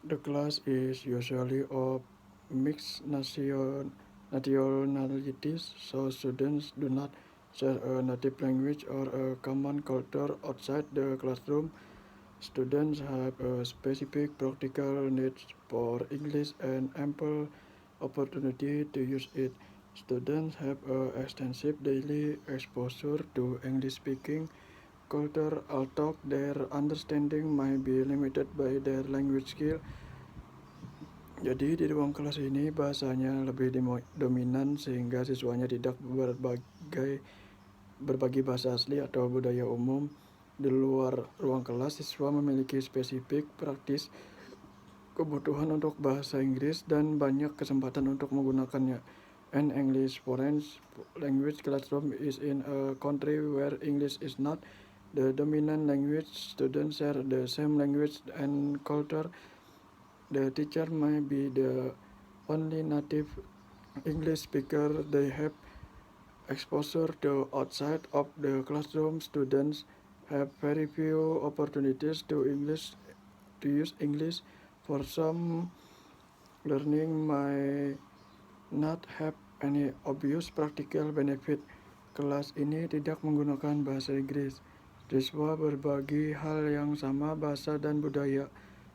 The class is usually of mixed nationalities, so students do not share a native language or a common culture outside the classroom. Students have a specific practical needs for English and ample opportunity to use it. Students have extensive daily exposure to English speaking culture, although their understanding might be limited by their language skill. Jadi di ruang kelas ini bahasanya lebih dominan sehingga siswanya tidak berbagi bahasa asli atau budaya umum. Di luar ruang kelas, siswa memiliki spesifik praktis kebutuhan untuk bahasa Inggris dan banyak kesempatan untuk menggunakannya. An English foreign language classroom is in a country where English is not the dominant language. Students share the same language and culture. The teacher may be the only native English speaker they have exposure to outside of the classroom. Students have very few opportunities to use English. For some, learning may not have any obvious practical benefit. Kelas ini tidak menggunakan bahasa Inggris. Siswa berbagi hal yang sama bahasa dan budaya.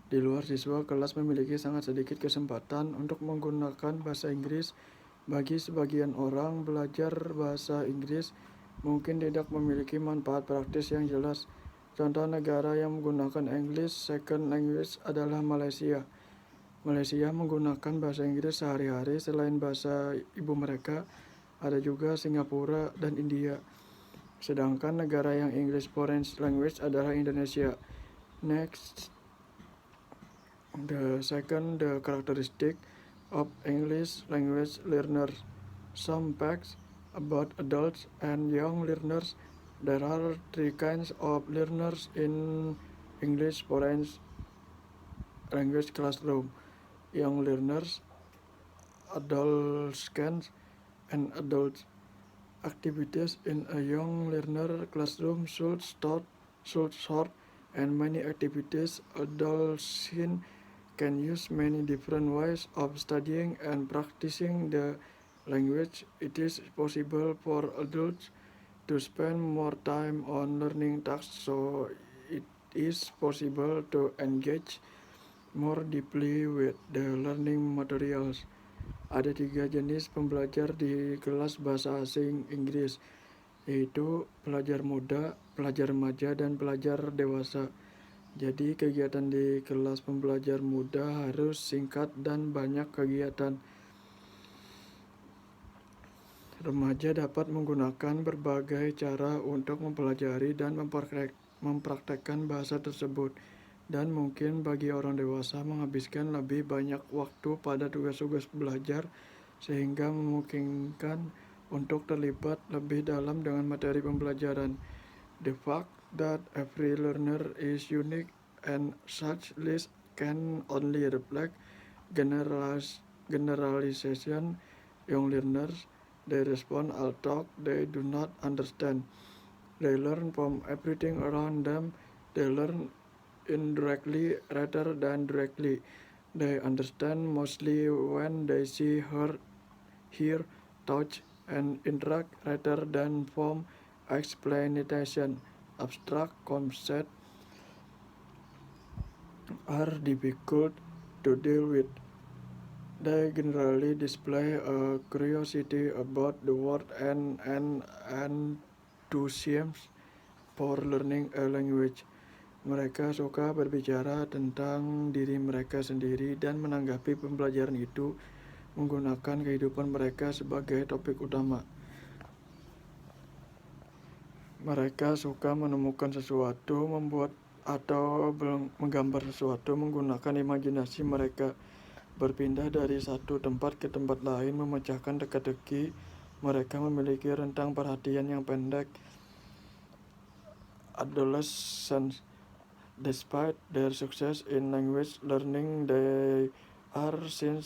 Di luar siswa, kelas memiliki sangat sedikit kesempatan untuk menggunakan bahasa Inggris. Bagi sebagian orang, belajar bahasa Inggris mungkin tidak memiliki manfaat praktis yang jelas. Contoh negara yang menggunakan English second language adalah Malaysia. Malaysia menggunakan bahasa Inggris sehari-hari selain bahasa ibu mereka. Ada juga Singapura dan India. Sedangkan negara yang English foreign language adalah Indonesia. Next, the characteristic of English language learners. Some facts about adults and young learners. There are three kinds of learners in English foreign language classroom. Young learners, adolescents, and adults. Activities in a young learner classroom should short and many activities. Adolescents can use many different ways of studying and practicing the language. It is possible for adults to spend more time on learning tasks, so it is possible to engage more deeply with the learning materials. Ada 3 jenis pembelajar di kelas bahasa asing Inggris, yaitu pelajar muda, pelajar remaja, dan pelajar dewasa. Jadi kegiatan di kelas pembelajar muda harus singkat dan banyak kegiatan. Remaja dapat menggunakan berbagai cara untuk mempelajari dan mempraktekkan bahasa tersebut. Dan mungkin bagi orang dewasa menghabiskan lebih banyak waktu pada tugas-tugas belajar sehingga memungkinkan untuk terlibat lebih dalam dengan materi pembelajaran. The fact that every learner is unique and such list can only reflect generalization. Young learners, they respond although they do not understand. They learn from everything around them. They learn indirectly rather than directly. They understand mostly when they see, hear, touch, and interact rather than form explanation. Abstract concepts are difficult to deal with. They generally display a curiosity about the world and an enthusiasm for learning a language. Mereka suka berbicara tentang diri mereka sendiri dan menanggapi pembelajaran itu menggunakan kehidupan mereka sebagai topik utama. Mereka suka menemukan sesuatu, membuat atau menggambar sesuatu menggunakan imajinasi mereka. Berpindah dari satu tempat ke tempat lain, memecahkan teka-teki. Mereka memiliki rentang perhatian yang pendek. Adolescents, despite their success in language learning, they are seen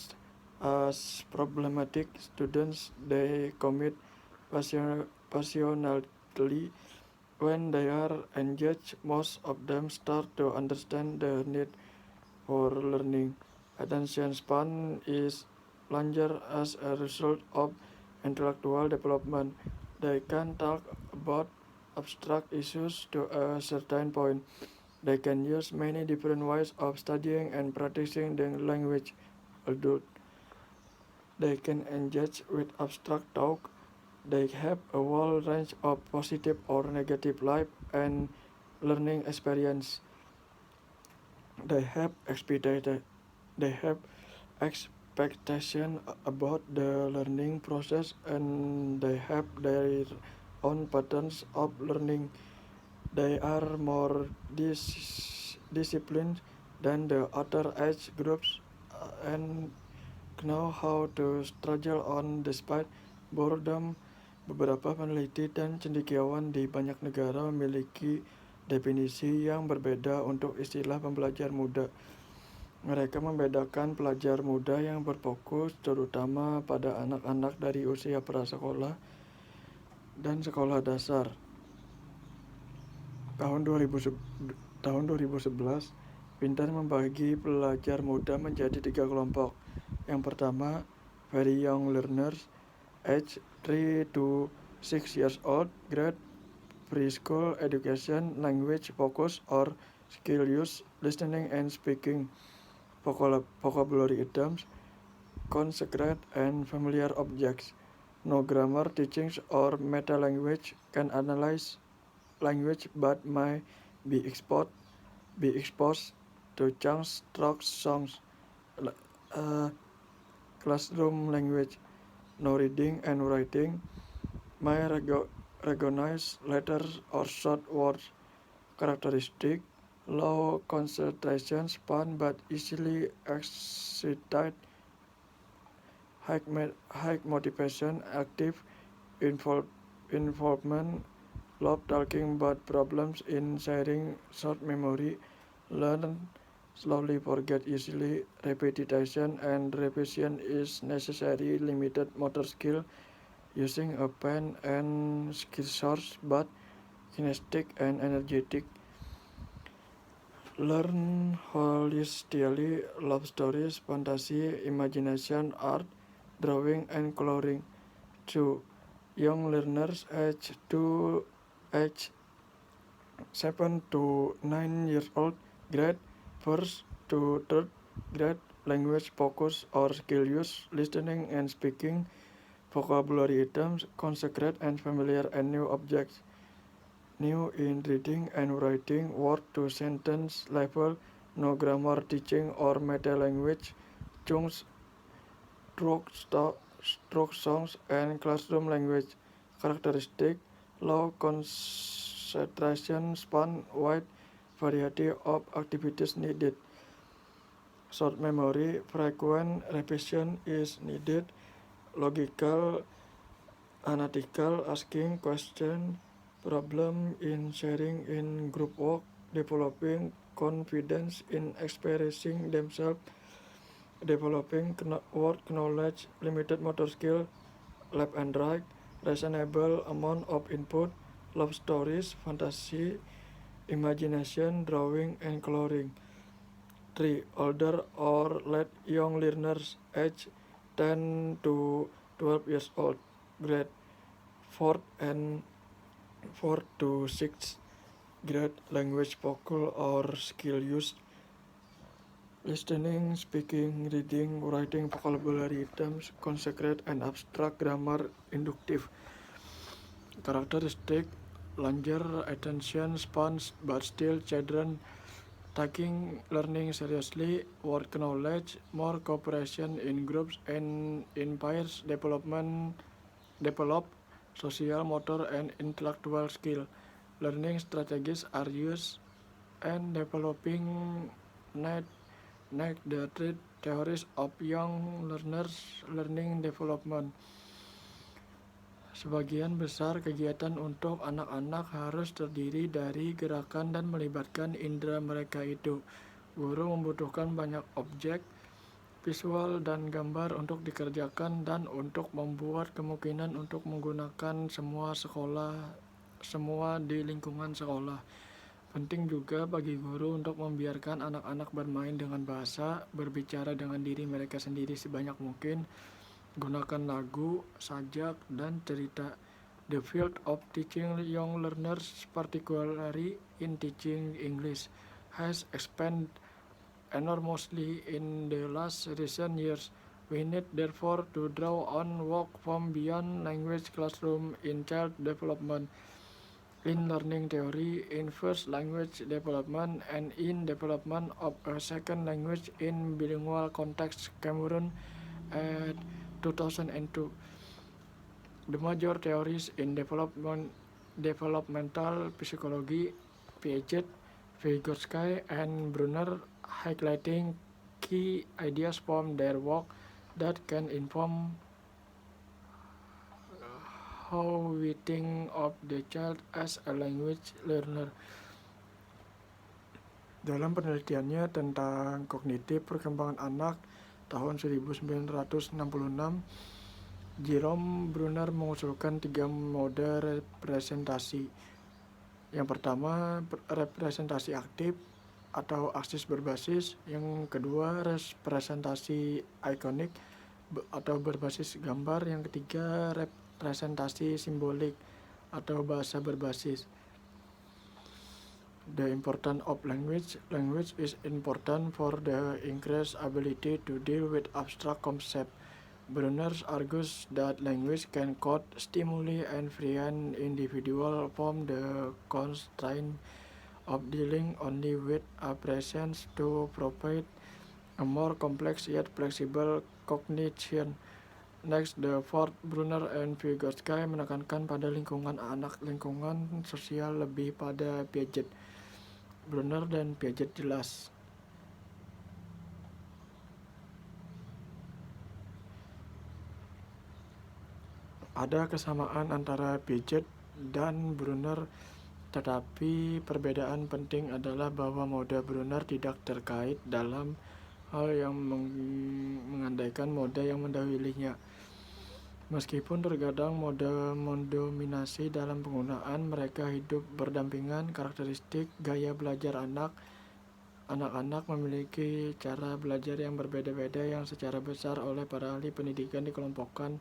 as problematic students. They commit passionately when they are engaged. Most of them start to understand the need for learning. Attention span is larger as a result of intellectual development. They can talk about abstract issues to a certain point. They can use many different ways of studying and practicing the language. Adult. They can engage with abstract talk. They have a wide range of positive or negative life and learning experience. They have expectation about the learning process, and they have their own patterns of learning. They are more disciplined than the other age groups and know how to struggle on despite boredom. Beberapa peneliti dan cendekiawan di banyak negara memiliki definisi yang berbeda untuk istilah pembelajar muda. Mereka membedakan pelajar muda yang berfokus terutama pada anak-anak dari usia prasekolah dan sekolah dasar. Tahun 2011, Pinter membagi pelajar muda menjadi 3 kelompok. Yang pertama, very young learners, age 3 to 6 years old, grade preschool education, language focus or skill use, listening and speaking, vocabulary items, concentrate and familiar objects, no grammar teachings or meta language, can analyze language but may be exposed to chunks, strokes, songs, classroom language, no reading and writing, may recognize letters or short words, characteristic, low concentration span but easily excited, high motivation, active involvement, love talking but problems in sharing, short memory, learn slowly, forget easily, repetition and revision is necessary, limited motor skill, using a pen and skill source but kinesthetic and energetic, learn holistically, love stories, fantasy, imagination, art, drawing and coloring. 2. Young learners age 7 to 9 years old, grade 1st to 3rd grade, language focus or skill use, listening and speaking, vocabulary items, concentrate and familiar and new objects, new in reading and writing, word to sentence level, no grammar teaching or meta language, chunks, stroke songs and classroom language, characteristic, low concentration span, wide variety of activities needed, short memory, frequent revision is needed, logical, analytical, asking questions, problem in sharing in group work, developing confidence in expressing themselves, developing word knowledge, limited motor skill, left and right, reasonable amount of input, love stories, fantasy, imagination, drawing and coloring. 3. Older or late young learners, age 10 to 12 years old, grade 4 and 4 to 6 grade, language vocal or skill use, listening, speaking, reading, writing, vocabulary items, concentrate and abstract grammar, inductive. Characteristic, larger attention spans but still children, taking learning seriously, word knowledge, more cooperation in groups and in peers, develop social, motor and intellectual skill. Learning strategies are used and developing the theories of young learners learning development. Sebagian besar kegiatan untuk anak-anak harus terdiri dari gerakan dan melibatkan indera mereka itu. Guru membutuhkan banyak objek visual dan gambar untuk dikerjakan dan untuk membuat kemungkinan untuk menggunakan semua di lingkungan sekolah. Penting juga bagi guru untuk membiarkan anak-anak bermain dengan bahasa, berbicara dengan diri mereka sendiri sebanyak mungkin, gunakan lagu, sajak, dan cerita. The field of teaching young learners, particularly in teaching English, has expanded enormously in the last recent years. We need therefore to draw on work from beyond language classroom in child development, in learning theory, in first language development, and in development of a second language in bilingual context. Cameron at 2002. The major theories in developmental psychology, Piaget, Vygotsky, and Brunner, highlighting key ideas from their work that can inform how we think of the child as a language learner. Dalam penelitiannya tentang kognitif perkembangan anak tahun 1966, Jerome Bruner mengusulkan 3 mode representasi. Yang pertama, representasi aktif atau aksis berbasis. Yang kedua, representasi ikonik atau berbasis gambar. Yang ketiga, representasi simbolik atau bahasa berbasis. The importance of language. Language is important for the increased ability to deal with abstract concepts. Brunner argues that language can code stimuli and free an individual from the constraint of dealing only with abstractions to provide a more complex yet flexible cognition. Next, the fourth, Brunner and Vygotsky menekankan pada lingkungan anak, lingkungan sosial lebih pada Piaget. Brunner dan Piaget jelas. Ada kesamaan antara Piaget dan Brunner, tetapi perbedaan penting adalah bahwa mode Brunner tidak terkait dalam hal yang mengandaikan mode yang mendahulunya. Meskipun terkadang mode mendominasi dalam penggunaan, mereka hidup berdampingan. Karakteristik gaya belajar anak-anak memiliki cara belajar yang berbeda-beda yang secara besar oleh para ahli pendidikan dikelompokkan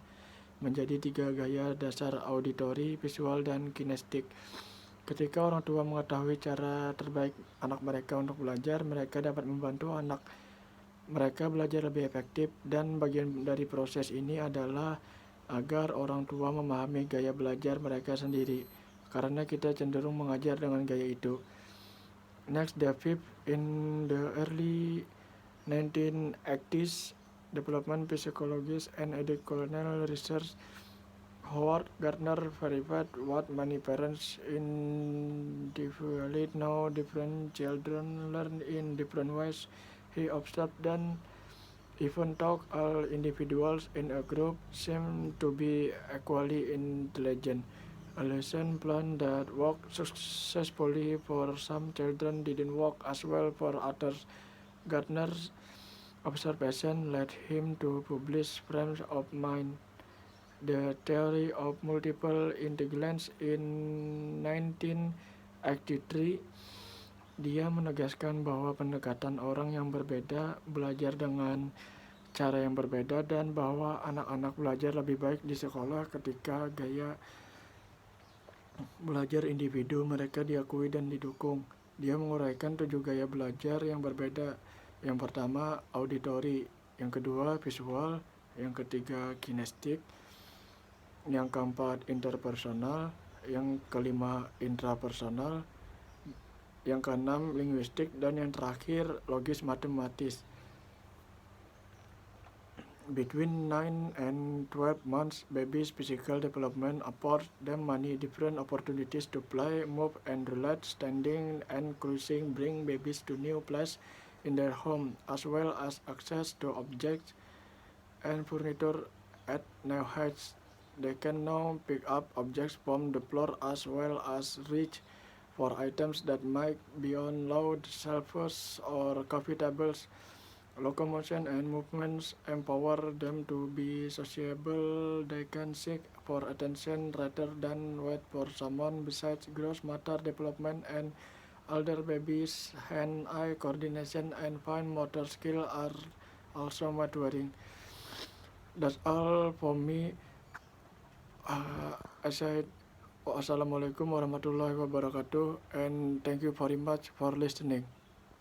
menjadi 3 gaya dasar: auditori, visual, dan kinestetik. Ketika orang tua mengetahui cara terbaik anak mereka untuk belajar, mereka dapat membantu anak mereka belajar lebih efektif, dan bagian dari proses ini adalah agar orang tua memahami gaya belajar mereka sendiri, karena kita cenderung mengajar dengan gaya itu. Next, the fifth, in the early 1980s, development psychologist and educational research Howard Gardner verified what many parents individually know: different children learn in different ways. He observed that even though all individuals in a group seem to be equally intelligent, a lesson plan that worked successfully for some children didn't work as well for others. Gardner's observation led him to publish Frames of Mind, the Theory of Multiple Intelligence, in 1983. Dia menegaskan bahwa pendekatan orang yang berbeda belajar dengan cara yang berbeda, dan bahwa anak-anak belajar lebih baik di sekolah ketika gaya belajar individu mereka diakui dan didukung. Dia menguraikan 7 gaya belajar yang berbeda. Yang pertama, auditori. Yang kedua, visual. Yang ketiga, kinestetik. Yang keempat, interpersonal. Yang kelima, intrapersonal. Yang keenam, linguistik. Dan yang terakhir, logis matematis. Between 9 and 12 months, baby's physical development affords them many different opportunities to play, move, and relate. Standing and cruising bring babies to new places in their home, as well as access to objects and furniture at new heights. They can now pick up objects from the floor as well as reach for items that might be on loud shelves or coffee tables. Locomotion and movements empower them to be sociable. They can seek for attention rather than wait for someone. Besides gross motor development and Older babies' hand-eye coordination and fine motor skill are also maturing. That's all for me. I said, Assalamualaikum warahmatullahi wabarakatuh, and thank you very much for listening.